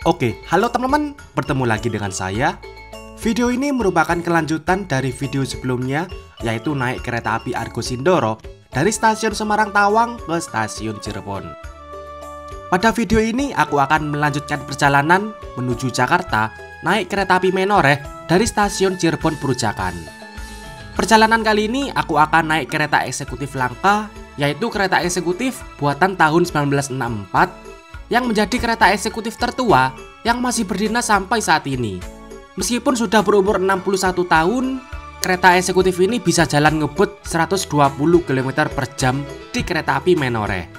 Oke, halo teman-teman, bertemu lagi dengan saya. Video ini merupakan kelanjutan dari video sebelumnya, yaitu naik kereta api Argo Sindoro dari stasiun Semarang Tawang ke stasiun Cirebon. Pada video ini aku akan melanjutkan perjalanan menuju Jakarta naik kereta api Menoreh dari stasiun Cirebon Perujakan. Perjalanan kali ini aku akan naik kereta eksekutif langka, yaitu kereta eksekutif buatan tahun 1964 yang menjadi kereta eksekutif tertua yang masih berdinamis sampai saat ini. Meskipun sudah berumur 61 tahun, kereta eksekutif ini bisa jalan ngebut 120 km per jam di kereta api Menoreh.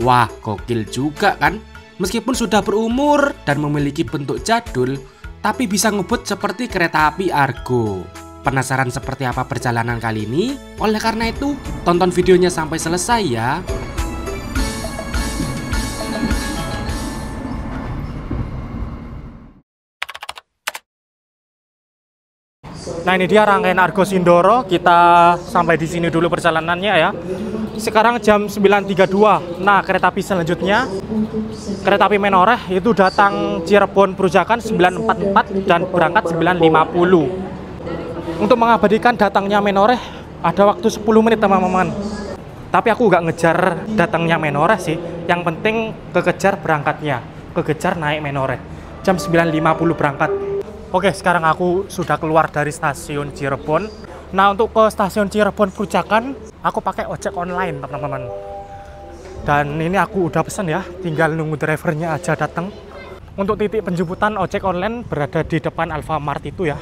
Wah, gokil juga kan? Meskipun sudah berumur dan memiliki bentuk jadul, tapi bisa ngebut seperti kereta api Argo. Penasaran seperti apa perjalanan kali ini? Oleh karena itu, tonton videonya sampai selesai ya. Nah, ini dia rangkaian Argo Sindoro. Kita sampai di sini dulu perjalanannya ya. Sekarang jam 9.32. Nah, kereta api selanjutnya kereta api Menoreh itu datang Cirebon Perujakan 9.44 dan berangkat 9.50. Untuk mengabadikan datangnya Menoreh ada waktu 10 menit teman-teman. Tapi aku nggak ngejar datangnya Menoreh sih. Yang penting kekejar berangkatnya, kekejar naik Menoreh. Jam 9.50 berangkat. Oke, sekarang aku sudah keluar dari stasiun Cirebon. Nah, untuk ke stasiun Cirebon Perujakan, aku pakai ojek online, teman-teman. Dan ini aku udah pesen ya, tinggal nunggu drivernya aja datang. Untuk titik penjemputan ojek online berada di depan Alfamart itu ya.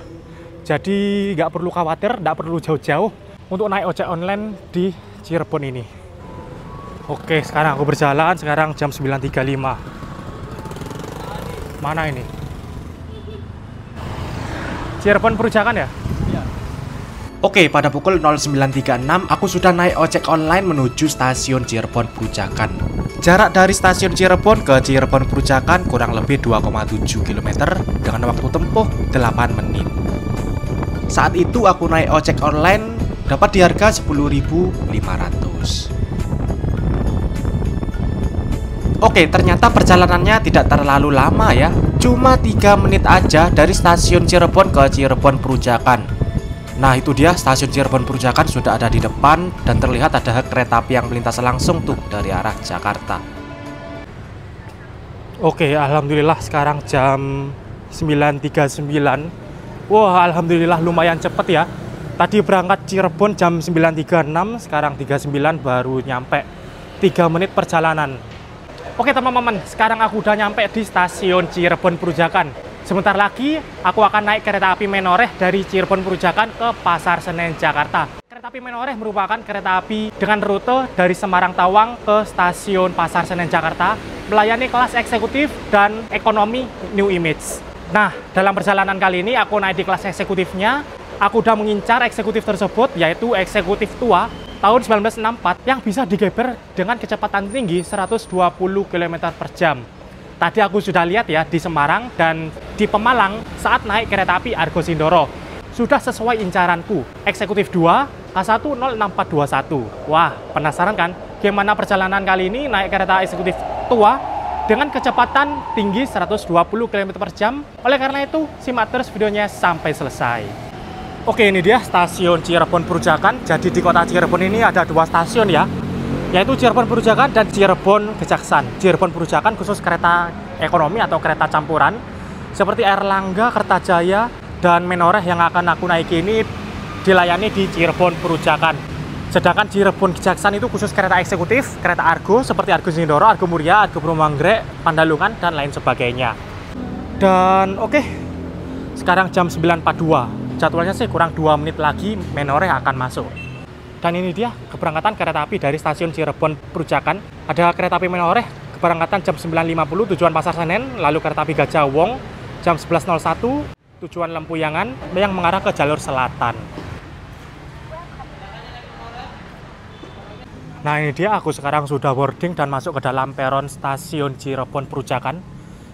Jadi nggak perlu khawatir, nggak perlu jauh-jauh untuk naik ojek online di Cirebon ini. Oke, sekarang aku berjalan, sekarang jam 9.35. Mana ini? Cirebon Perujakan ya? Iya. Oke, pada pukul 09.36 aku sudah naik ojek online menuju stasiun Cirebon Perujakan. Jarak dari stasiun Cirebon ke Cirebon Perujakan kurang lebih 2,7 km dengan waktu tempuh 8 menit. Saat itu aku naik ojek online dapat di harga 10.500. Oke, ternyata perjalanannya tidak terlalu lama ya. Cuma 3 menit aja dari stasiun Cirebon ke Cirebon Perujakan. Nah, itu dia stasiun Cirebon Perujakan sudah ada di depan dan terlihat ada kereta api yang melintas langsung tuh dari arah Jakarta. Oke, alhamdulillah sekarang jam 9.39. Wah, alhamdulillah lumayan cepet ya. Tadi berangkat Cirebon jam 9.36, sekarang 39 baru nyampe. 3 menit perjalanan. Oke teman-teman, sekarang aku udah nyampe di stasiun Cirebon Perujakan. Sebentar lagi aku akan naik kereta api Menoreh dari Cirebon Perujakan ke Pasar Senen, Jakarta. Kereta api Menoreh merupakan kereta api dengan rute dari Semarang Tawang ke stasiun Pasar Senen, Jakarta, melayani kelas eksekutif dan ekonomi New Image. Nah, dalam perjalanan kali ini aku naik di kelas eksekutifnya. Aku udah mengincar eksekutif tersebut, yaitu eksekutif tua tahun 1964 yang bisa digeber dengan kecepatan tinggi 120 km per jam. Tadi aku sudah lihat ya di Semarang dan di Pemalang saat naik kereta api Argo Sindoro. Sudah sesuai incaranku, eksekutif 2 K1 06421. Wah, penasaran kan gimana perjalanan kali ini naik kereta eksekutif tua dengan kecepatan tinggi 120 km per jam. Oleh karena itu, simak terus videonya sampai selesai. Oke, ini dia stasiun Cirebon Perujakan. Jadi di kota Cirebon ini ada 2 stasiun ya, yaitu Cirebon Perujakan dan Cirebon Kejaksan. Cirebon Perujakan khusus kereta ekonomi atau kereta campuran seperti Airlangga, Kertajaya, dan Menoreh yang akan aku naiki ini dilayani di Cirebon Perujakan. Sedangkan Cirebon Kejaksan itu khusus kereta eksekutif, kereta Argo seperti Argo Sindoro, Argo Muria, Argo Bromanggrek, Pandalungan, dan lain sebagainya. Dan oke, sekarang jam 9.42. Jadwalnya sih kurang 2 menit lagi Menoreh akan masuk. Dan ini dia keberangkatan kereta api dari stasiun Cirebon Perujakan. Ada kereta api Menoreh keberangkatan jam 9.50 tujuan Pasar Senen, lalu kereta api Gajah Wong jam 11.01 tujuan Lempuyangan yang mengarah ke jalur selatan. Nah, ini dia aku sekarang sudah boarding dan masuk ke dalam peron stasiun Cirebon Perujakan.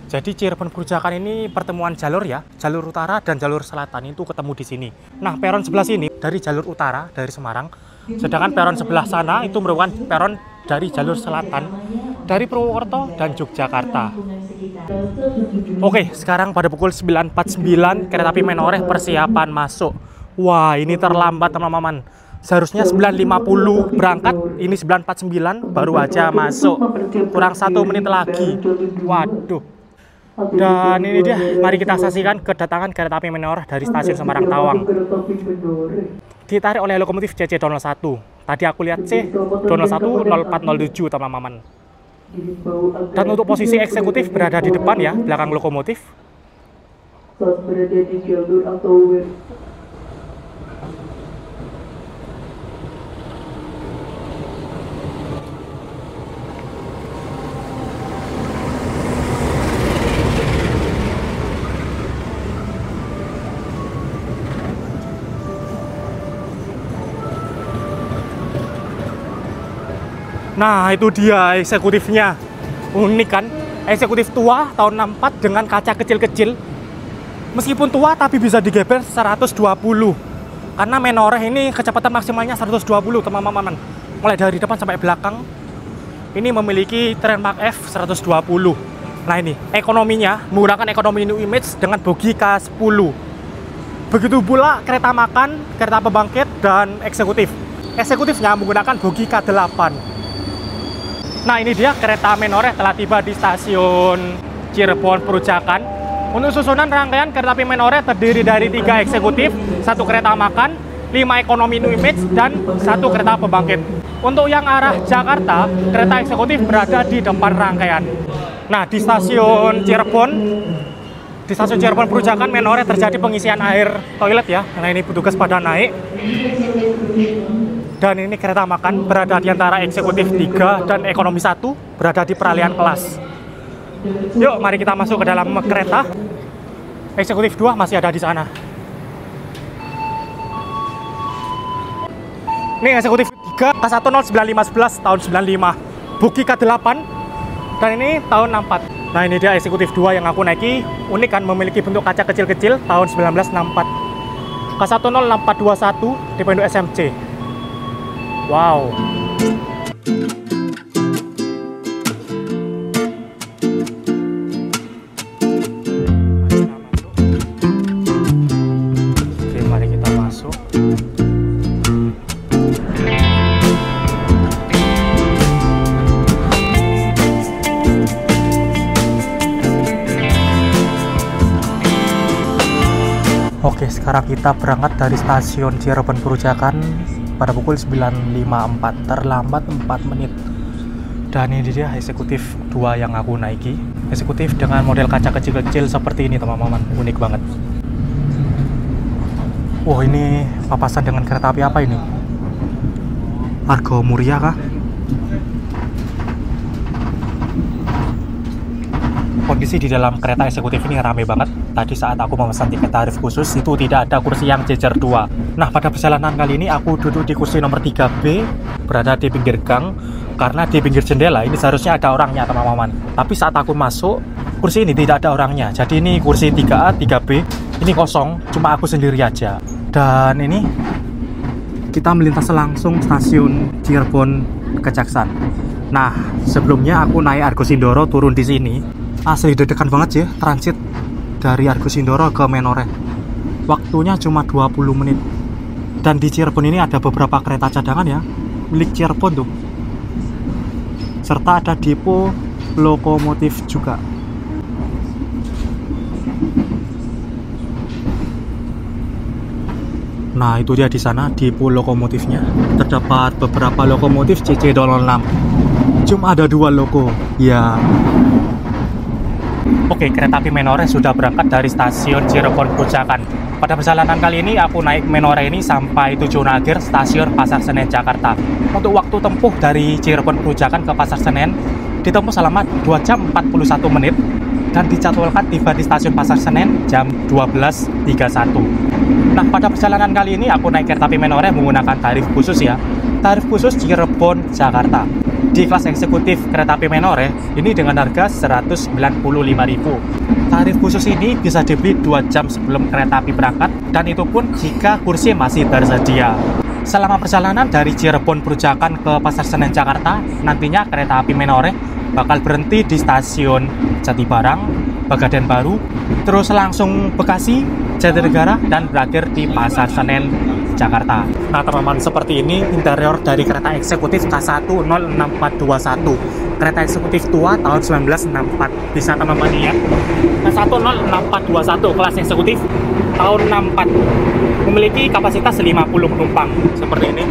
Jadi Cirebon Perujakan ini pertemuan jalur ya, jalur utara dan jalur selatan itu ketemu di sini. Nah, peron sebelah sini dari jalur utara dari Semarang, sedangkan peron sebelah sana itu merupakan peron dari jalur selatan dari Purwokerto dan Yogyakarta. Oke, sekarang pada pukul 9.49 kereta api Menoreh persiapan masuk. Wah, ini terlambat teman-teman. Seharusnya 9.50 berangkat, ini 9.49 baru aja masuk. Kurang 1 menit lagi. Waduh. Dan ini dia, mari kita saksikan kedatangan kereta api Menoreh dari stasiun Semarang Tawang. Ditarik oleh lokomotif CC201. Tadi aku lihat C201 0407 teman-teman. Dan untuk posisi eksekutif berada di depan ya, belakang lokomotif. Saat berada di jalur Autower. Nah, itu dia eksekutifnya. Unik kan? Eksekutif tua tahun 64 dengan kaca kecil-kecil. Meskipun tua tapi bisa digeber 120. Karena Menoreh ini kecepatan maksimalnya 120 teman-teman. Mulai dari depan sampai belakang. Ini memiliki Trainmark F 120. Nah, ini ekonominya menggunakan ekonomi New Image dengan bogi K10. Begitu pula kereta makan, kereta pembangkit, dan eksekutif. Eksekutifnya menggunakan bogi K8. Nah, ini dia kereta Menoreh telah tiba di stasiun Cirebon Perujakan. Untuk susunan rangkaian kereta api Menoreh terdiri dari 3 eksekutif, 1 kereta makan, 5 ekonomi New Image, dan 1 kereta pembangkit. Untuk yang arah Jakarta, kereta eksekutif berada di depan rangkaian. Nah, di stasiun Cirebon Perujakan Menoreh terjadi pengisian air toilet ya. Nah, ini petugas pada naik. Dan ini kereta makan berada di antara eksekutif 3 dan ekonomi 1 berada di peralihan kelas. Yuk, mari kita masuk ke dalam kereta. Eksekutif 2 masih ada di sana. Ini eksekutif 3 K109511 tahun 95. Bogi K8 dan ini tahun 64. Nah, ini dia eksekutif 2 yang aku naiki. Unik kan, memiliki bentuk kaca kecil-kecil tahun 1964. K106421 di Pendo SMC. Wow. Oke, mari kita masuk. Oke, sekarang kita berangkat dari stasiun Cirebon Perujakan pada pukul 9.54, terlambat 4 menit. Dan ini dia eksekutif 2 yang aku naiki. Eksekutif dengan model kaca kecil-kecil seperti ini teman-teman, unik banget. Wah, ini papasan dengan kereta api apa ini? Argo Muria kah? Kondisi di dalam kereta eksekutif ini rame banget. Tadi saat aku memesan tiket tarif khusus itu tidak ada kursi yang jejer 2. Nah, pada perjalanan kali ini aku duduk di kursi nomor 3B, berada di pinggir gang. Karena di pinggir jendela ini seharusnya ada orangnya teman-teman. Tapi saat aku masuk, kursi ini tidak ada orangnya. Jadi ini kursi 3A, 3B, ini kosong, cuma aku sendiri aja. Dan ini kita melintas langsung stasiun Cirebon Kejaksan. Nah, sebelumnya aku naik Argo Sindoro turun di sini. Asli deg-degan banget ya, transit dari Argo Sindoro ke Menoreh. Waktunya cuma 20 menit. Dan di Cirebon ini ada beberapa kereta cadangan ya, milik Cirebon tuh. Serta ada depo lokomotif juga. Nah, itu dia di sana depo lokomotifnya. Terdapat beberapa lokomotif CC206. Cuma ada 2 loko. Ya. Oke, kereta api Menoreh sudah berangkat dari stasiun Cirebon Perujakan. Pada perjalanan kali ini aku naik Menoreh ini sampai Tujuan Akhir stasiun Pasar Senen Jakarta. Untuk waktu tempuh dari Cirebon Perujakan ke Pasar Senen ditempuh selama 2 jam 41 menit dan dijadwalkan tiba di stasiun Pasar Senen jam 12.31. Nah, pada perjalanan kali ini aku naik kereta api Menoreh menggunakan tarif khusus ya. Tarif khusus Cirebon Jakarta. Di kelas eksekutif kereta api Menoreh ini dengan harga 195.000. Tarif khusus ini bisa dibeli 2 jam sebelum kereta api berangkat dan itu pun jika kursi masih tersedia. Selama perjalanan dari Cirebon Perujakan ke Pasar Senen Jakarta, nantinya kereta api Menoreh bakal berhenti di stasiun Jatibarang, Pegadaian Baru, terus langsung Bekasi, Jatinegara, dan berakhir di Pasar Senen, Jakarta. Nah teman-teman, seperti ini interior dari kereta eksekutif K1 06421. Kereta eksekutif tua tahun 1964. Bisa teman-teman lihat, K1 06421 kelas eksekutif tahun 64. Memiliki kapasitas 50 penumpang seperti ini.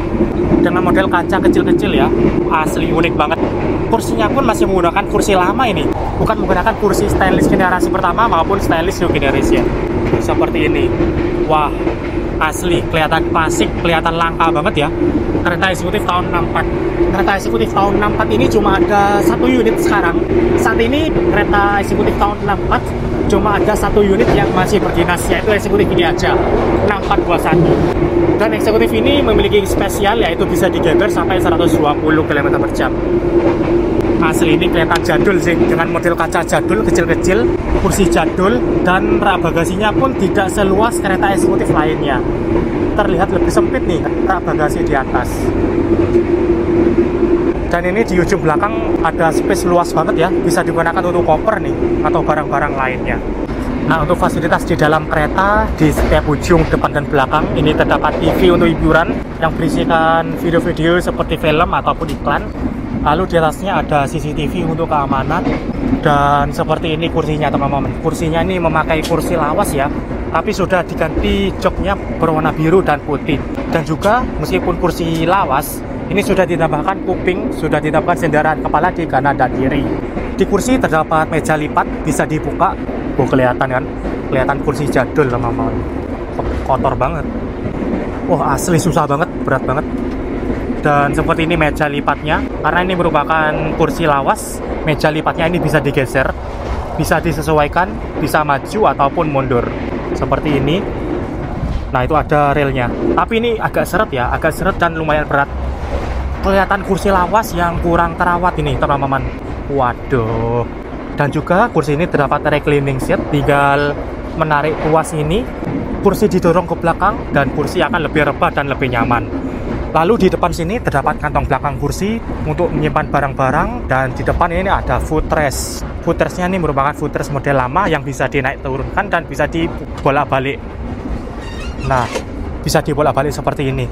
Dengan model kaca kecil-kecil ya, asli unik banget. Kursinya pun masih menggunakan kursi lama ini, bukan menggunakan kursi stainless generasi pertama maupun stainless new generation. Seperti ini. Wah, asli kelihatan klasik, kelihatan langka banget ya. Kereta eksekutif tahun 64. Kereta eksekutif tahun 64 ini cuma ada 1 unit sekarang. Saat ini kereta eksekutif tahun 64 cuma ada 1 unit yang masih berdinas, yaitu eksekutif ini aja, 6421. Dan eksekutif ini memiliki spesial, yaitu bisa digeber sampai 120 km/jam. Asli ini kelihatan jadul sih, dengan model kaca jadul kecil-kecil, kursi jadul, dan rak bagasinya pun tidak seluas kereta eksekutif lainnya. Terlihat lebih sempit nih rak bagasi di atas. Dan ini di ujung belakang ada space luas banget ya, bisa digunakan untuk koper nih atau barang-barang lainnya. Nah, untuk fasilitas di dalam kereta, di setiap ujung depan dan belakang ini terdapat TV untuk hiburan yang berisikan video-video seperti film ataupun iklan. Lalu di atasnya ada CCTV untuk keamanan. Dan seperti ini kursinya teman-teman. Kursinya ini memakai kursi lawas ya, tapi sudah diganti joknya berwarna biru dan putih. Dan juga meskipun kursi lawas, ini sudah ditambahkan kuping, sudah ditambahkan sandaran kepala di kanan dan kiri. Di kursi terdapat meja lipat, bisa dibuka. Oh, kelihatan kan? Kelihatan kursi jadul teman-teman. Kotor banget. Wah, asli susah banget, berat banget. Dan seperti ini meja lipatnya, karena ini merupakan kursi lawas. Meja lipatnya ini bisa digeser, bisa disesuaikan, bisa maju ataupun mundur seperti ini. Nah, itu ada relnya, tapi ini agak seret ya, agak seret dan lumayan berat. Kelihatan kursi lawas yang kurang terawat ini teman-teman. Waduh. Dan juga kursi ini terdapat reclining seat, tinggal menarik tuas ini, kursi didorong ke belakang dan kursi akan lebih rebah dan lebih nyaman. Lalu di depan sini terdapat kantong belakang kursi untuk menyimpan barang-barang, dan di depan ini ada footrest. Footrestnya ini merupakan footrest model lama yang bisa dinaik turunkan dan bisa dibolak-balik. Nah, bisa dibolak-balik seperti ini.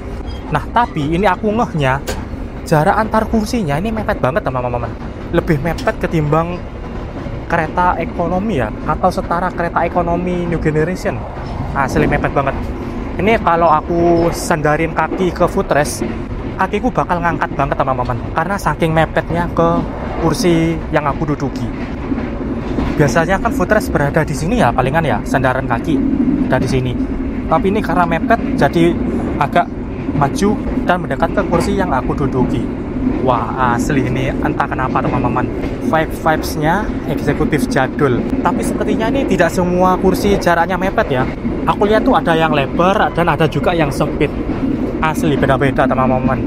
Nah, tapi ini aku ngehnya jarak antar kursinya ini mepet banget teman-teman. Lebih mepet ketimbang kereta ekonomi ya, atau setara kereta ekonomi new generation. Asli mepet banget. Ini kalau aku sandarin kaki ke footrest, kakiku bakal ngangkat banget teman-teman, karena saking mepetnya ke kursi yang aku duduki. Biasanya kan footrest berada di sini ya, palingan ya sandaran kaki dari sini. Tapi ini karena mepet, jadi agak maju dan mendekat ke kursi yang aku duduki. Wah, asli ini entah kenapa teman-teman, vibes-nya eksekutif jadul. Tapi sepertinya ini tidak semua kursi jaraknya mepet ya. Aku lihat tuh ada yang lebar dan ada juga yang sempit. Asli beda-beda teman-teman.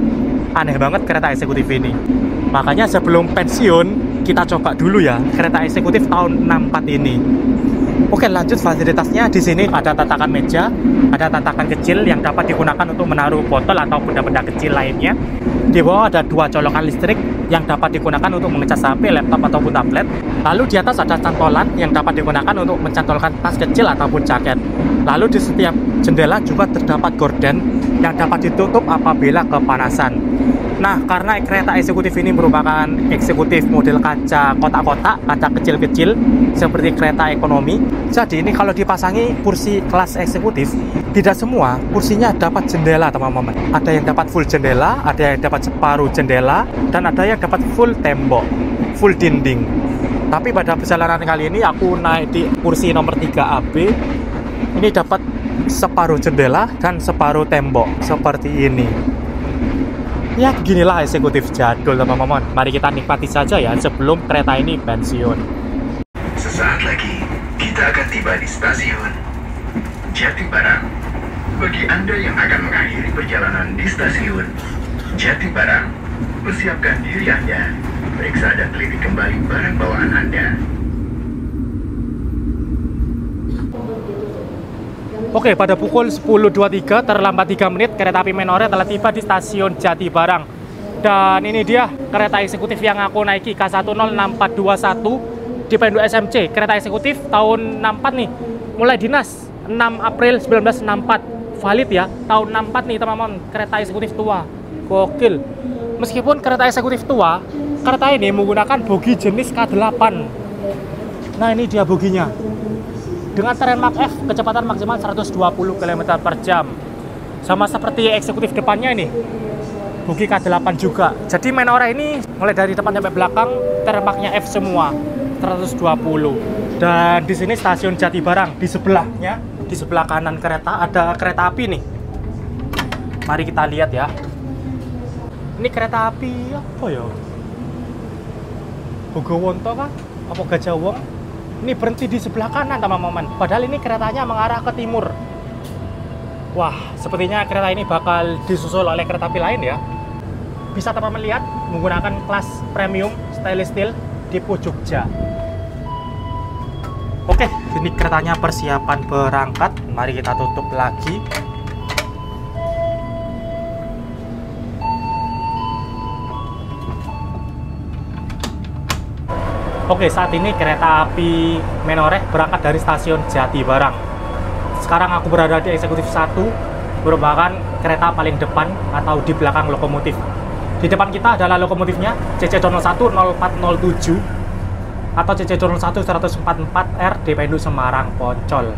Aneh banget kereta eksekutif ini. Makanya sebelum pensiun, kita coba dulu ya kereta eksekutif tahun 64 ini. Oke, lanjut fasilitasnya. Di sini ada tatakan meja, ada tatakan kecil yang dapat digunakan untuk menaruh botol atau benda-benda kecil lainnya. Di bawah ada 2 colokan listrik yang dapat digunakan untuk mengecas HP, laptop ataupun tablet. Lalu di atas ada cantolan yang dapat digunakan untuk mencantolkan tas kecil ataupun jaket. Lalu di setiap jendela juga terdapat gorden yang dapat ditutup apabila kepanasan. Nah, karena kereta eksekutif ini merupakan eksekutif model kaca kotak-kotak, kaca kecil-kecil seperti kereta ekonomi. Jadi ini kalau dipasangi kursi kelas eksekutif, tidak semua kursinya dapat jendela teman-teman. Ada yang dapat full jendela, ada yang dapat separuh jendela, dan ada yang dapat full tembok, full dinding. Tapi pada perjalanan kali ini aku naik di kursi nomor 3AB. Ini dapat separuh jendela dan separuh tembok seperti ini. Ya, beginilah eksekutif jadul teman-teman. Mari kita nikmati saja ya sebelum kereta ini pensiun. Sesaat lagi kita akan tiba di stasiun Jatibarang. Bagi Anda yang akan mengakhiri perjalanan di stasiun Jatibarang, persiapkan diri Anda, periksa dan teliti kembali barang bawaan Anda. Oke, pada pukul 10.23 terlambat 3 menit kereta api Menore telah tiba di stasiun Jatibarang. Dan ini dia kereta eksekutif yang aku naiki, K106421 Dipendu SMC. Kereta eksekutif tahun 64 nih, mulai dinas 6 April 1964. Valid ya, tahun 64 nih teman-teman, kereta eksekutif tua. Gokil. Meskipun kereta eksekutif tua, kereta ini menggunakan bogi jenis K8. Nah ini dia boginya. Dengan tren Mach F, kecepatan maksimal 120 km/jam. Sama seperti eksekutif depannya ini, bogi K8 juga. Jadi Menore ini mulai dari depan sampai belakang termaknya F semua, 120. Dan di sini stasiun Jatibarang. Di sebelahnya, di sebelah kanan kereta ada kereta api nih. Mari kita lihat ya. Ini kereta api apa ya? Bogowonto kah? Apa Gajah Wong? Ini berhenti di sebelah kanan teman-teman. Padahal ini keretanya mengarah ke timur. Wah, sepertinya kereta ini bakal disusul oleh kereta api lain ya. Bisa teman-teman lihat menggunakan kelas premium stainless steel tipe Jogja. Oke, ini keretanya persiapan berangkat. Mari kita tutup lagi. Oke, saat ini kereta api Menore berangkat dari stasiun Jatibarang. Sekarang aku berada di eksekutif 1, merupakan kereta paling depan atau di belakang lokomotif. Di depan kita adalah lokomotifnya CC01 0407 atau CC01 144R Dipendu Semarang Poncol,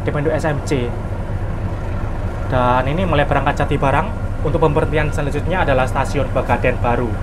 Dipendu SMC. Dan ini mulai berangkat Jatibarang. Untuk pemberhentian selanjutnya adalah stasiun Pegadaian Baru.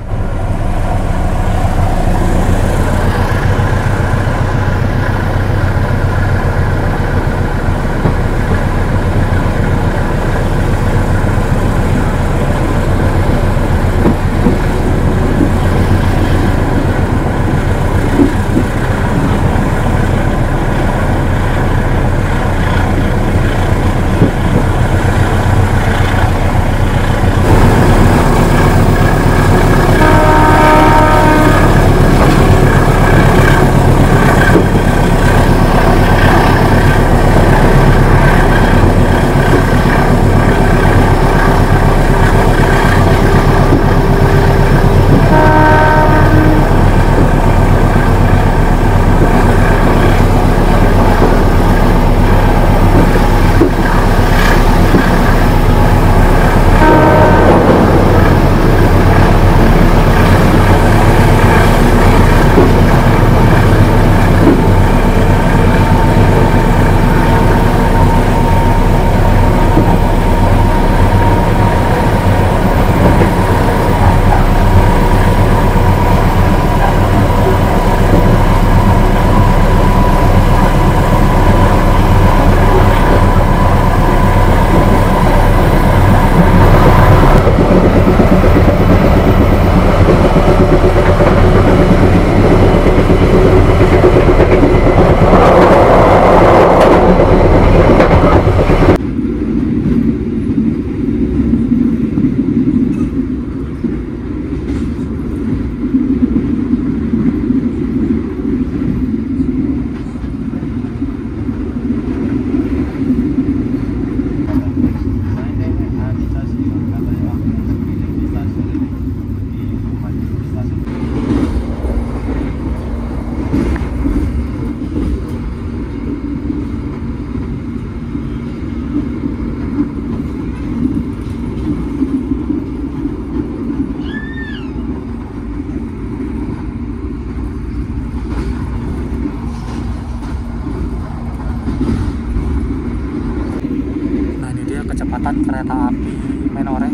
kecepatan kereta api Menore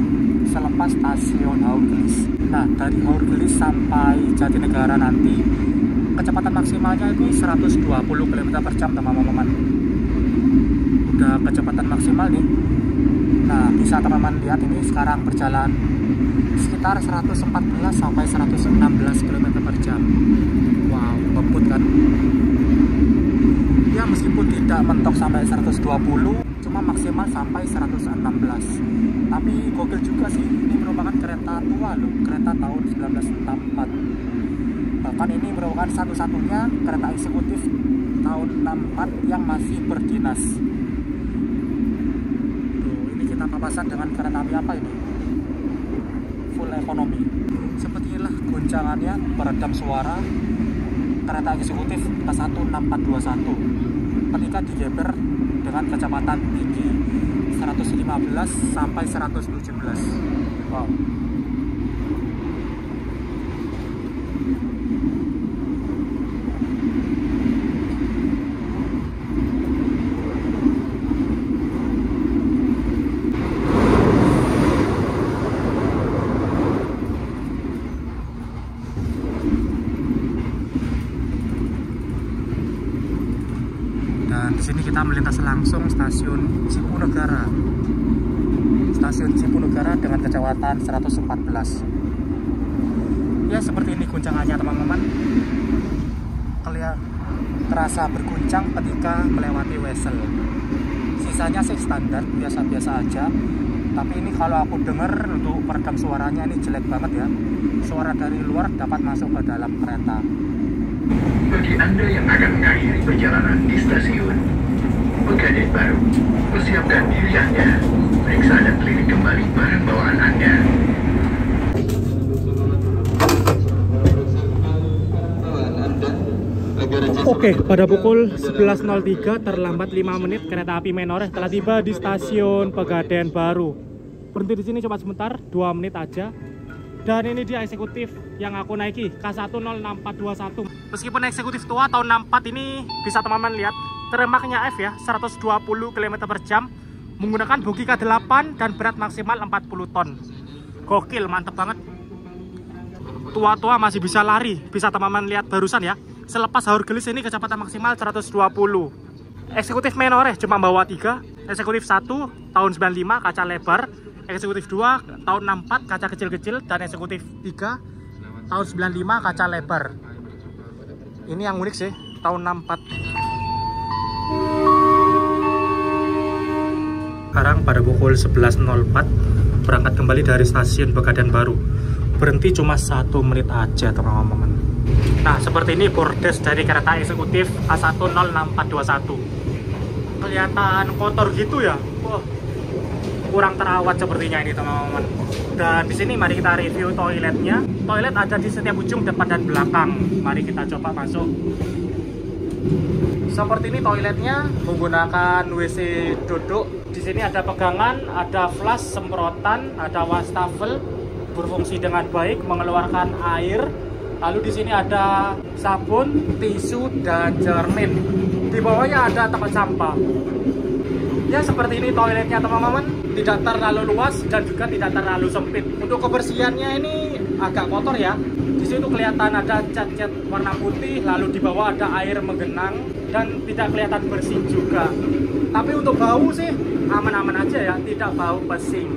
selepas stasiun Haurgelis. Nah, dari Haurgelis sampai Jatinegara nanti kecepatan maksimalnya ini 120 km/jam teman-teman. Udah kecepatan maksimal nih. Nah, bisa teman-teman lihat ini sekarang berjalan sekitar 114 sampai 116 km/jam. Wow, ngebut kan? Ya, meskipun tidak mentok sampai 120, cuma maksimal sampai 116. Tapi gokil juga sih, ini merupakan kereta tua loh, kereta tahun 1964. Bahkan ini merupakan satu-satunya kereta eksekutif tahun 64 yang masih berdinas. Tuh, ini kita papasan dengan kereta api apa ini? Full ekonomi. Seperti inilah goncangannya peredam suara kereta eksekutif K16421 ketika digeber dengan kecepatan tinggi 115 sampai 117. Wow. Dan di sini kita melintas langsung stasiun Cipunegara. Stasiun Cipunegara dengan kecepatan 114. Ya seperti ini guncangannya teman-teman. Terasa berguncang ketika melewati Wesel. Sisanya sih standar, biasa-biasa aja. Tapi ini kalau aku dengar untuk peredam suaranya ini jelek banget ya. Suara dari luar dapat masuk ke dalam kereta. Bagi Anda yang akan mengakhiri perjalanan di stasiun Pegadaian Baru, persiapkan diri Anda, periksa dan teliti kembali barang bawaan Anda. Oke, pada pukul 11.03 terlambat 5 menit kereta api Menoreh telah tiba di stasiun Pegadaian Baru. Berhenti di sini cuma sebentar, 2 menit aja. Dan ini dia eksekutif yang aku naiki, K10421. Meskipun eksekutif tua tahun 64 ini bisa teman-teman lihat remaknya F ya, 120 km/jam, menggunakan bogi K8 dan berat maksimal 40 ton. Gokil, mantep banget. Tua-tua masih bisa lari, bisa teman-teman lihat barusan ya. Selepas haur gelis ini kecepatan maksimal 120. Eksekutif Menoreh cuma bawa 3, eksekutif 1 tahun 95 kaca lebar, eksekutif 2 tahun 64 kaca kecil-kecil, dan eksekutif 3 tahun 95 kaca lebar. Ini yang unik sih, tahun 64. Sekarang pada pukul 11.04 berangkat kembali dari stasiun Pegadaian Baru. Berhenti cuma 1 menit aja teman-teman. Nah seperti ini bordes dari kereta eksekutif K10421. Kelihatan kotor gitu ya. Wah, kurang terawat sepertinya ini teman-teman. Dan di sini mari kita review toiletnya. Toilet ada di setiap ujung depan dan belakang. Mari kita coba masuk. Seperti ini toiletnya, menggunakan WC duduk. Di sini ada pegangan, ada flash, semprotan, ada wastafel, berfungsi dengan baik, mengeluarkan air. Lalu di sini ada sabun, tisu, dan cermin. Di bawahnya ada tempat sampah. Ya seperti ini toiletnya teman-teman, tidak terlalu luas dan juga tidak terlalu sempit. Untuk kebersihannya ini agak kotor ya. Di situ kelihatan ada cat-cat warna putih, lalu di bawah ada air menggenang dan tidak kelihatan bersih juga. Tapi untuk bau sih aman-aman aja ya, tidak bau pesing.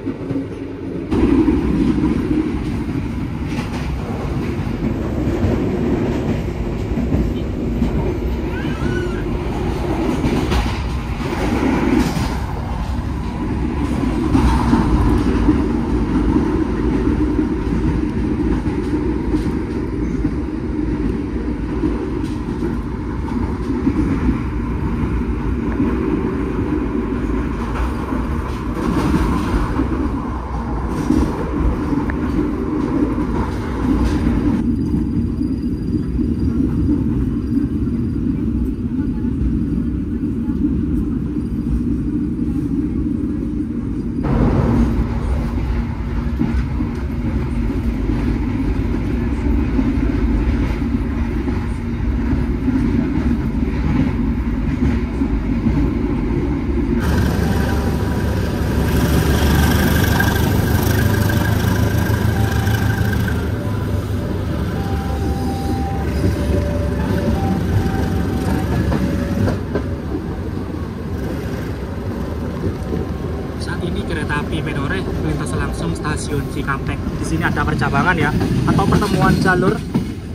Kereta api Menoreh melintas langsung stasiun Cikampek. Di sini ada percabangan ya, atau pertemuan jalur.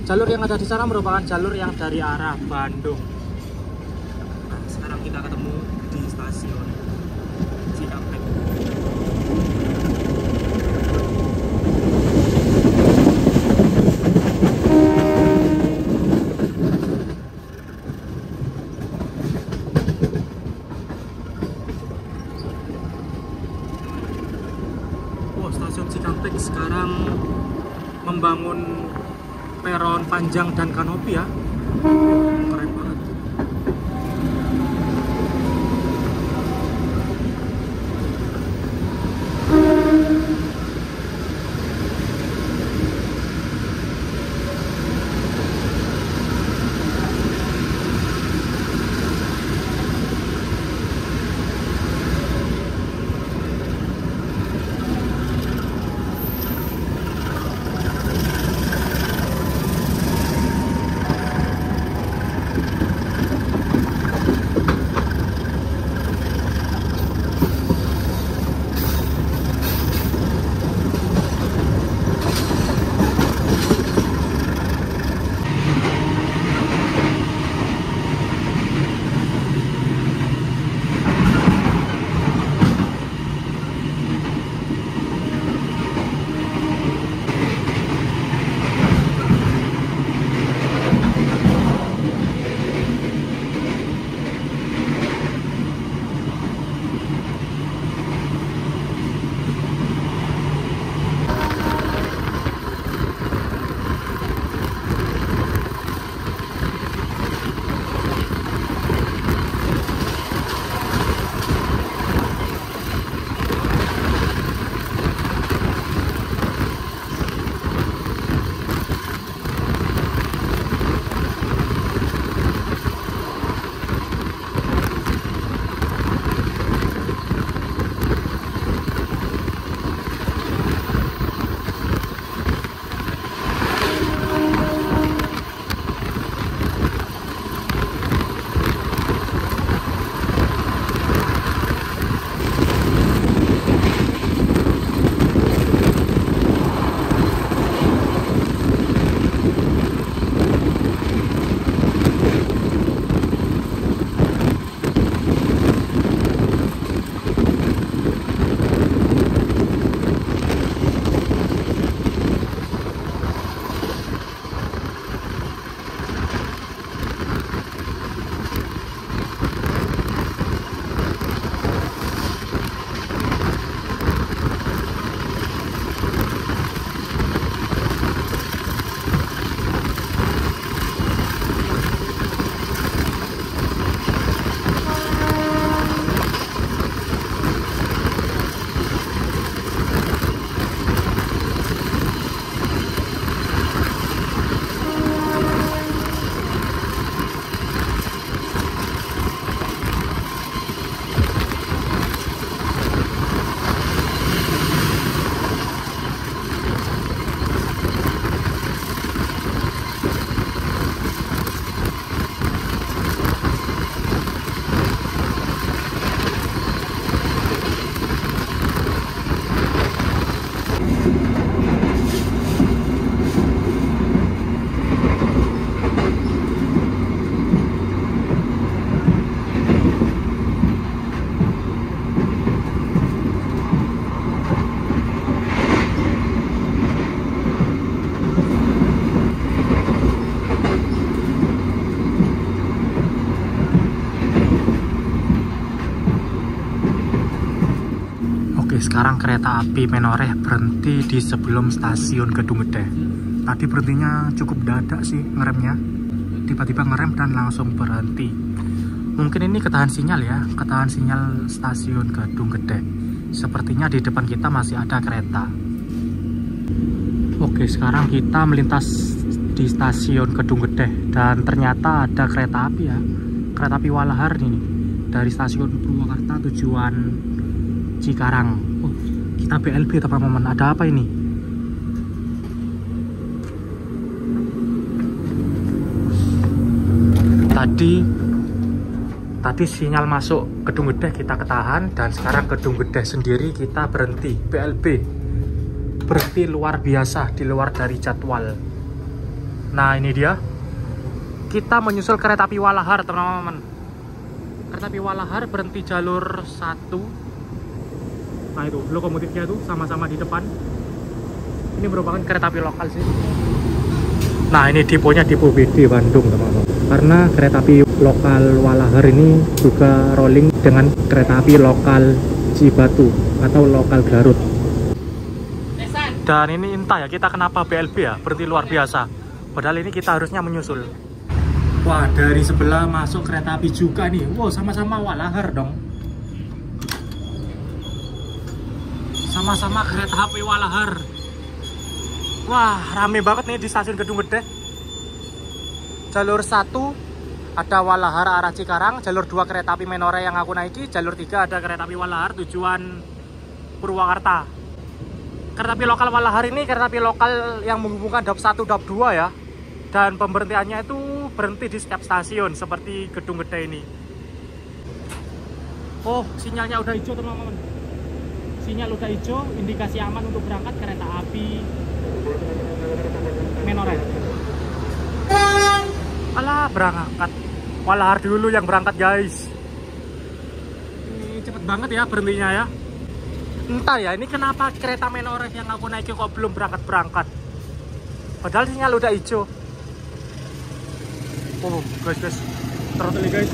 Jalur yang ada di sana merupakan jalur yang dari arah Bandung. Nah, sekarang kita ketemu di stasiun Cikampek. Stasiun Cikampek sekarang membangun peron panjang dan kanopi ya. Keren banget. Sekarang kereta api Menoreh berhenti di sebelum stasiun Gedung Gede. Tadi berhentinya cukup dadak sih ngeremnya. Tiba-tiba ngerem dan langsung berhenti. Mungkin ini ketahan sinyal ya, ketahan sinyal stasiun Gedung Gede. Sepertinya di depan kita masih ada kereta. Oke, sekarang kita melintas di stasiun Gedung Gede dan ternyata ada kereta api ya. Kereta api Walahar ini dari stasiun Purwakarta tujuan Cikarang. Oh, kita BLB teman-teman. Ada apa ini? Tadi sinyal masuk Gedung Gede kita ketahan dan sekarang Gedung Gede sendiri kita berhenti BLB. Berhenti luar biasa, di luar dari jadwal. Nah, ini dia. Kita menyusul kereta api Walahar, teman-teman. Kereta api Walahar berhenti jalur 1. Nah itu lokomotifnya tuh sama-sama di depan. Ini merupakan kereta api lokal sih. Nah ini deponya depo BD Bandung teman-teman. Karena kereta api lokal Walahar ini juga rolling dengan kereta api lokal Cibatu atau lokal Garut. Lesan. Dan ini entah ya kita kenapa BLB ya, berhenti luar biasa. Padahal ini kita harusnya menyusul. Wah, dari sebelah masuk kereta api juga nih. Wow, sama-sama Walahar dong. Sama-sama kereta api Walahar. Wah, rame banget nih di stasiun Gedung Gede. Jalur 1 ada Walahar arah Cikarang, jalur 2 kereta api Menore yang aku naiki, jalur 3 ada kereta api Walahar tujuan Purwakarta. Kereta api lokal Walahar ini kereta api lokal yang menghubungkan DAP 1, DAP 2 ya. Dan pemberhentiannya itu berhenti di setiap stasiun seperti Gedung Gede ini. Oh, sinyalnya udah hijau teman-teman. Sinyal udah hijau, indikasi aman untuk berangkat kereta api Menore. Alah, berangkat. Walahar dulu yang berangkat guys. Ini cepet banget ya berhentinya ya. Entah ya, ini kenapa kereta Menore yang aku naiki kok belum berangkat-berangkat. Padahal sinyal udah hijau. Oh guys, throttle guys.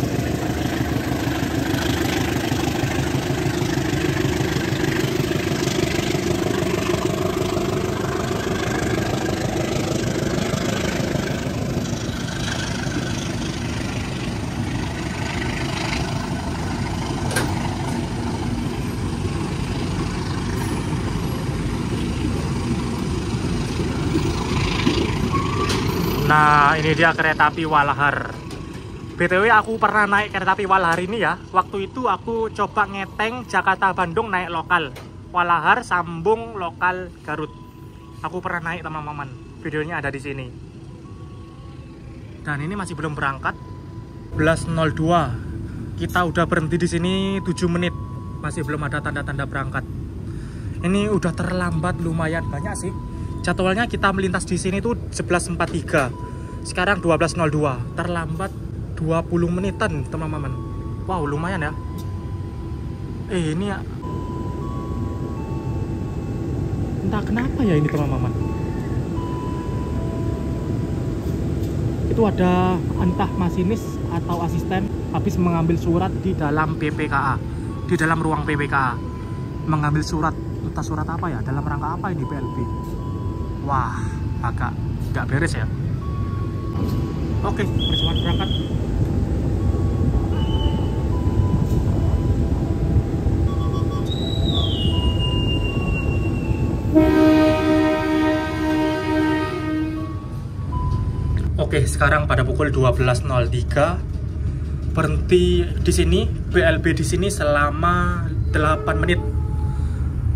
Nah, ini dia kereta api Walahar. BTW aku pernah naik kereta api Walahar ini ya. Waktu itu aku coba ngeteng Jakarta-Bandung naik lokal. Walahar sambung lokal Garut. Aku pernah naik teman-teman. Videonya ada di sini. Dan ini masih belum berangkat. 11.02. Kita udah berhenti di sini 7 menit. Masih belum ada tanda-tanda berangkat. Ini udah terlambat lumayan banyak sih. Jadwalnya kita melintas di sini tuh 11.43. Sekarang 12.02. Terlambat 20 menitan, teman-teman. Wow, lumayan ya. Ini ya. Entah kenapa ya ini, teman-teman. Itu ada entah masinis atau asisten habis mengambil surat di dalam PPKA. Di dalam ruang PPKA. Mengambil surat, entah surat apa ya, dalam rangka apa ini PLB. Wah, agak nggak beres ya. Oke, persiapan berangkat. Oke, sekarang pada pukul 12.03 berhenti di sini, BLB di sini selama 8 menit.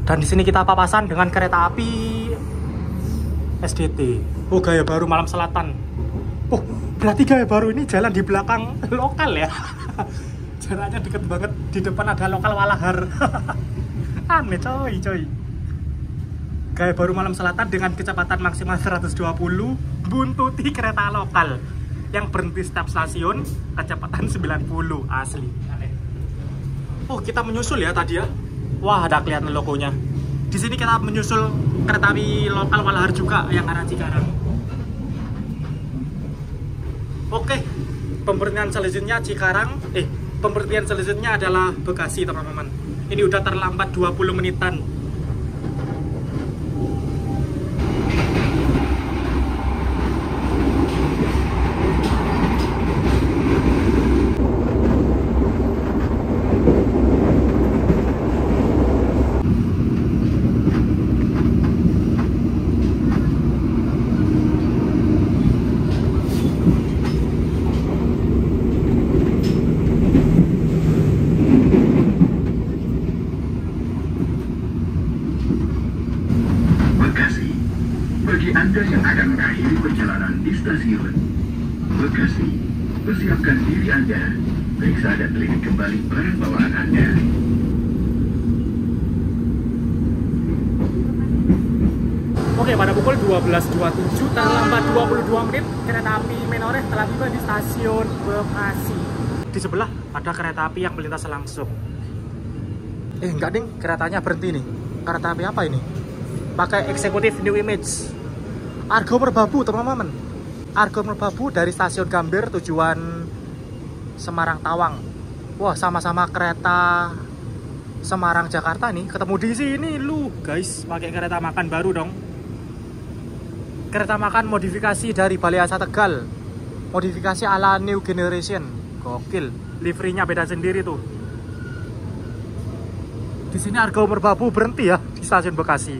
Dan di sini kita papasan dengan kereta api SDT. Oh, Gaya Baru Malam Selatan. Oh, berarti Gaya Baru ini jalan di belakang lokal ya. Jaraknya deket banget. Di depan ada lokal Walahar. Aneh coy. Gaya Baru Malam Selatan dengan kecepatan maksimal 120 buntuti kereta lokal yang berhenti setiap stasiun kecepatan 90. Asli aneh. Oh, kita menyusul ya tadi ya. Wah, ada kelihatan logonya. Di sini kita menyusul kereta api lokal Walahar juga yang arah Cikarang. Oke, pemberhentian selanjutnya Cikarang. Pemberhentian selanjutnya adalah Bekasi, teman-teman. Ini udah terlambat 20 menitan. Anda yang akan mengakhiri perjalanan di stasiun Bekasi, persiapkan diri Anda, periksa dan teliti kembali barang bawaan Anda. Oke, pada pukul 12.27 terlambat 22 menit kereta api Menore telah tiba di stasiun Bekasi. Di sebelah ada kereta api yang melintas langsung. Enggak ding, keretanya berhenti nih. Kereta api apa ini? Pakai eksekutif New Image. Argo Merbabu, teman-teman. Argo Merbabu dari stasiun Gambir tujuan Semarang Tawang. Wah, sama-sama kereta Semarang Jakarta nih. Ketemu di sini lu, guys. Pakai kereta makan baru dong. kereta makan modifikasi dari Balai Asa Tegal. Modifikasi ala New Generation. Gokil. Liverynya beda sendiri tuh. Di sini Argo Merbabu berhenti ya di stasiun Bekasi.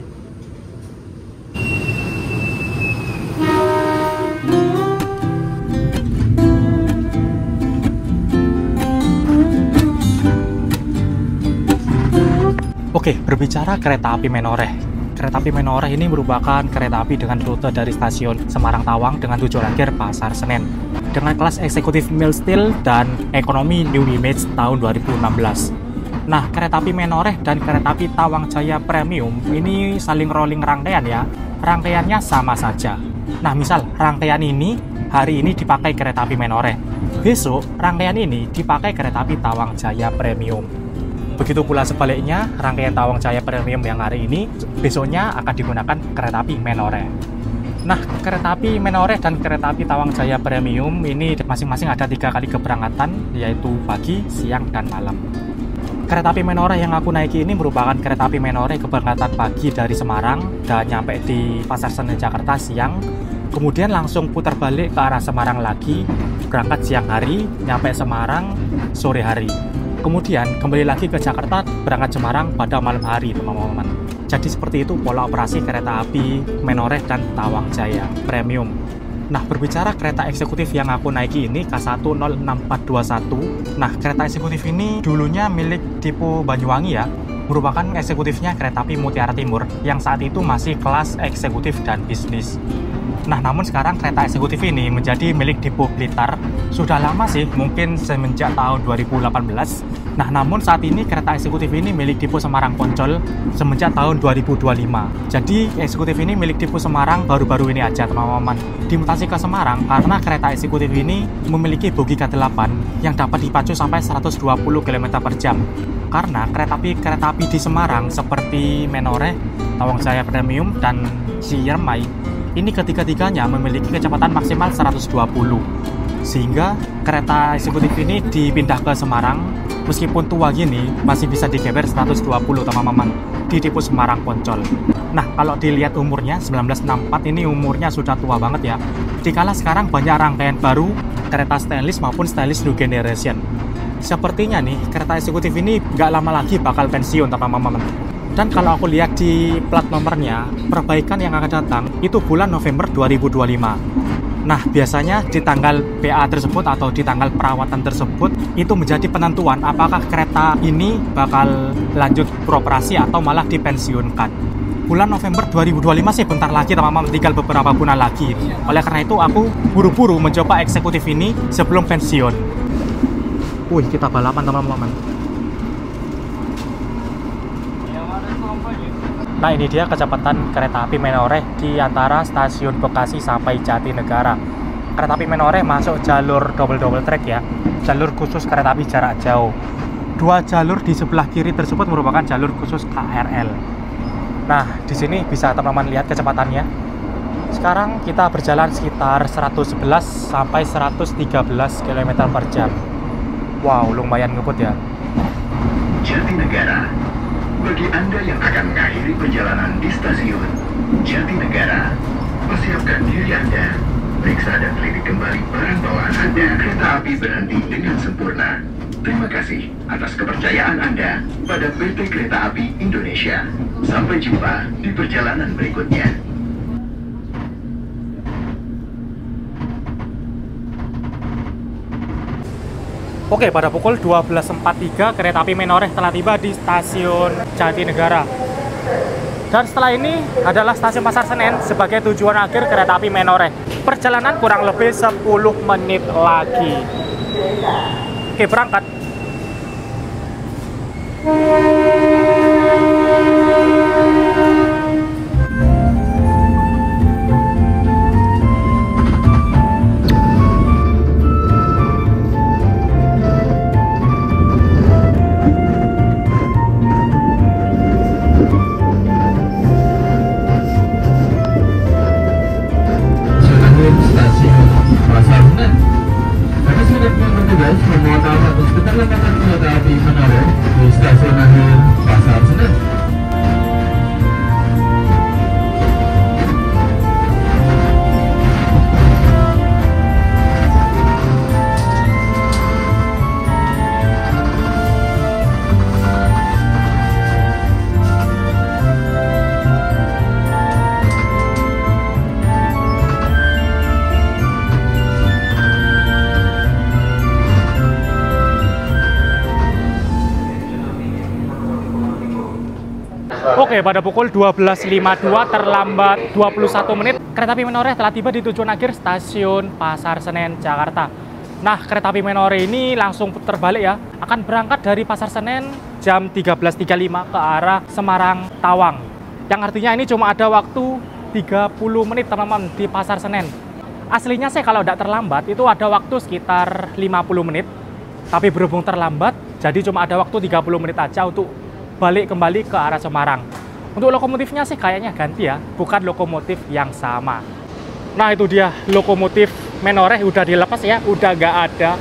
Oke, berbicara kereta api Menoreh. Kereta api Menoreh ini merupakan kereta api dengan rute dari stasiun Semarang Tawang dengan tujuan akhir Pasar Senen. Dengan kelas eksekutif Mild Steel dan ekonomi New Image tahun 2016. Nah, kereta api Menoreh dan kereta api Tawang Jaya Premium ini saling rolling rangkaian ya. Rangkaiannya sama saja. Nah, misal rangkaian ini hari ini dipakai kereta api Menoreh. Besok rangkaian ini dipakai kereta api Tawang Jaya Premium. Begitu pula sebaliknya, rangkaian Tawang Jaya Premium yang hari ini, besoknya akan digunakan kereta api Menoreh. Nah, kereta api Menoreh dan kereta api Tawang Jaya Premium ini masing-masing ada 3 kali keberangkatan, yaitu pagi, siang, dan malam. Kereta api Menoreh yang aku naiki ini merupakan kereta api Menoreh keberangkatan pagi dari Semarang dan nyampe di Pasar Senen Jakarta siang, kemudian langsung putar balik ke arah Semarang lagi, berangkat siang hari, nyampe Semarang sore hari. Kemudian kembali lagi ke Jakarta, berangkat Semarang pada malam hari, teman-teman. Jadi seperti itu pola operasi kereta api Menoreh dan Tawang Jaya Premium. Nah, berbicara kereta eksekutif yang aku naiki ini K106421. Nah, kereta eksekutif ini dulunya milik tipe Banyuwangi ya. Merupakan eksekutifnya kereta api Mutiara Timur yang saat itu masih kelas eksekutif dan bisnis. Nah, namun sekarang kereta eksekutif ini menjadi milik Dipo Blitar. Sudah lama sih, mungkin semenjak tahun 2018. Nah, namun saat ini kereta eksekutif ini milik Dipo Semarang Poncol semenjak tahun 2025. Jadi, eksekutif ini milik Dipo Semarang baru-baru ini aja, teman-teman. Dimutasi ke Semarang karena kereta eksekutif ini memiliki bogi K8 yang dapat dipacu sampai 120 km per jam. Karena kereta api di Semarang seperti Menoreh, Tawang Jaya Premium, dan Siermai ini ketiga-tiganya memiliki kecepatan maksimal 120. Sehingga kereta eksekutif ini dipindah ke Semarang, meskipun tua gini masih bisa digeber 120, teman-teman, di Dipo Semarang Poncol. Nah, kalau dilihat umurnya 1964 ini umurnya sudah tua banget ya. Dikala sekarang banyak rangkaian baru kereta stainless maupun stainless new generation. Sepertinya nih kereta eksekutif ini nggak lama lagi bakal pensiun, teman-teman. Dan kalau aku lihat di plat nomornya, perbaikan yang akan datang itu bulan November 2025. Nah, biasanya di tanggal PA tersebut atau di tanggal perawatan tersebut itu menjadi penentuan apakah kereta ini bakal lanjut beroperasi atau malah dipensiunkan. Bulan November 2025 sih bentar lagi, teman-teman, tinggal beberapa bulan lagi. Oleh karena itu aku buru-buru mencoba eksekutif ini sebelum pensiun. Wih, kita balapan, teman-teman. Nah, ini dia kecepatan kereta api Menoreh di antara stasiun Bekasi sampai Jatinegara. Kereta api Menoreh masuk jalur double track ya, jalur khusus kereta api jarak jauh. 2 jalur di sebelah kiri tersebut merupakan jalur khusus KRL. Nah, di sini bisa teman-teman lihat kecepatannya. Sekarang kita berjalan sekitar 111 sampai 113 km per jam. Wow, lumayan ngebut ya. Jatinegara. Bagi Anda yang akan mengakhiri perjalanan di stasiun Jatinegara, persiapkan diri Anda, periksa dan teliti kembali barang bawaan Anda. Kereta api berhenti dengan sempurna. Terima kasih atas kepercayaan Anda pada PT Kereta Api Indonesia. Sampai jumpa di perjalanan berikutnya. Oke, pada pukul 12.43 kereta api Menoreh telah tiba di stasiun Jatinegara. Dan setelah ini adalah stasiun Pasar Senen sebagai tujuan akhir kereta api Menoreh. Perjalanan kurang lebih 10 menit lagi. Oke, berangkat. Stasiun Pasar Senen. Kami sudah bertugas membawa status keterlambatan kereta api Menoreh di stasiun akhir Pasar Senen. Oke, pada pukul 12.52 terlambat 21 menit, kereta api Menoreh telah tiba di tujuan akhir stasiun Pasar Senen, Jakarta. Nah, kereta api Menoreh ini langsung putar balik ya. Akan berangkat dari Pasar Senen jam 13.35 ke arah Semarang Tawang. Yang artinya ini cuma ada waktu 30 menit teman-teman di Pasar Senen. Aslinya sih kalau tidak terlambat itu ada waktu sekitar 50 menit. Tapi berhubung terlambat, jadi cuma ada waktu 30 menit aja untuk balik kembali ke arah Semarang. Untuk lokomotifnya sih kayaknya ganti ya, bukan lokomotif yang sama. Nah itu dia lokomotif Menoreh udah dilepas ya, udah nggak ada.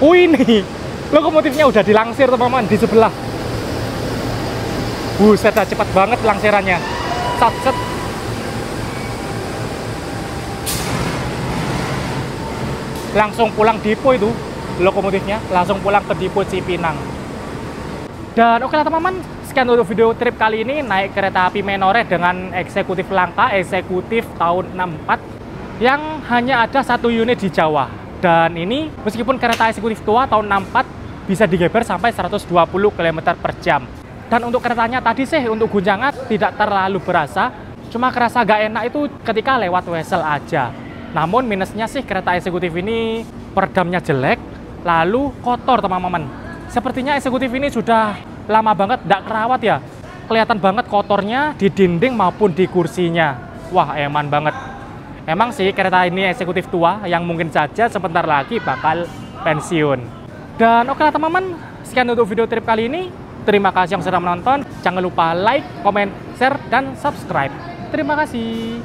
Ini lokomotifnya udah dilangsir teman-teman di sebelah. Buset, cepat banget langsirannya. Set. Langsung pulang depo itu lokomotifnya, langsung pulang ke depo Cipinang. Dan oke lah teman-teman, sekian untuk video trip kali ini naik kereta api Menoreh dengan eksekutif langka, eksekutif tahun 64 yang hanya ada 1 unit di Jawa. Dan ini meskipun kereta eksekutif tua tahun 64 bisa digeber sampai 120 km per jam. Dan untuk keretanya tadi sih untuk guncangan tidak terlalu berasa, cuma kerasa gak enak itu ketika lewat wesel aja. Namun minusnya sih kereta eksekutif ini peredamnya jelek, lalu kotor teman-teman. Sepertinya eksekutif ini sudah lama banget tidak kerawat ya. Kelihatan banget kotornya di dinding maupun di kursinya. Wah, eman banget. Emang sih kereta ini eksekutif tua yang mungkin saja sebentar lagi bakal pensiun. Dan oke lah teman-teman, sekian untuk video trip kali ini. Terima kasih yang sudah menonton. Jangan lupa like, comment, share, dan subscribe. Terima kasih.